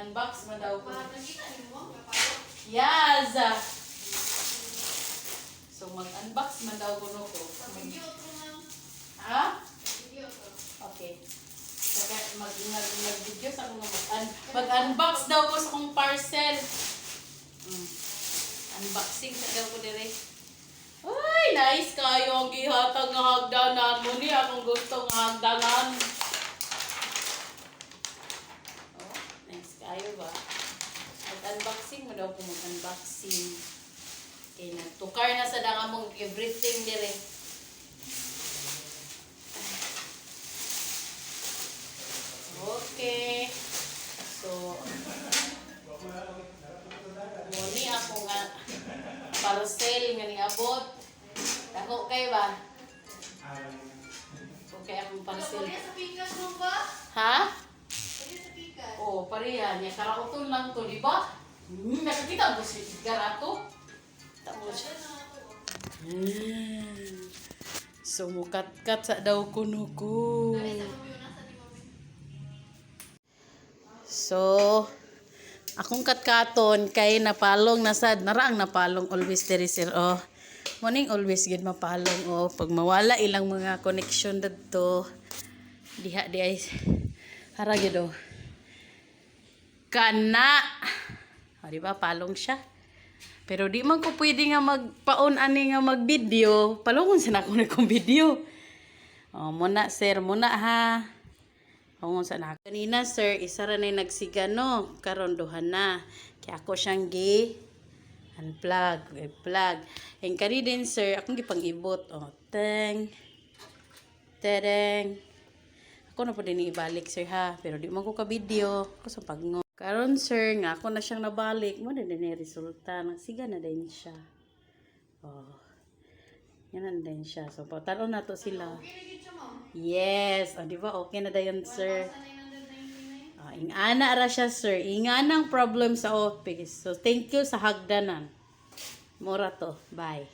mag-unbox man daw ko. Nakita niyo mo? Yes! So, mag-unbox man daw ko no ko. Video ko na. Ha? Video ko. Okay. Saka mag-video sa akong mag-unbox daw ko sa akong parcel. Unboxing sa daw ko dire. Ay, nice kayo ang gihatag nga hagdanan mo ni akong gusto nga hagdanan. Oh, nice kayo ba? Mag-unboxing mo daw ko mag-unboxing. Okay, nagtukar na sa danga mong everything dire. Okay. So, muni ako nga parcel nga niabot. Dako kay ba? Okay akong parcel. Pwede sa pikas mo ba? Ha? Pwede sa pikas. Oo, pareha. Niya karauton lang to, di ba? Nakakita mo si Garato? Tamo siya. So, mukat-kat sa daw kuno ko. So, akong katkaton kay napalong nasad naraang napalong always diri sir oh. Morning always gid mapalong oh pag mawala ilang mga connection dadto diha di ay hara gid oh. Kana. Oh, di ba palong siya. Pero di man ko pwede nga magpaon ani nga mag-video. Palungon sa nako na kong video. Oh, muna sir, muna ha. Kung sa na kanina sir, isa ra na nagsigano, karon duha na. Kaya ako siyang unplug, plug. And kani din sir, akong gipang-ibot. Oh, teng. Tereng. Ako na po din ibalik sir ha, pero di man ko ka video, ako sa pagngo. Karon sir, nga ako na siyang nabalik, mo na din resulta, nagsiga na din siya. Oh. Yan na din siya. So, patalo na to sila. Yes. O, di ba? Okay na dayon, sir. Ingana ra siya, sir. Inganang problem sa office. So, thank you sa hagdanan. Mura to. Bye.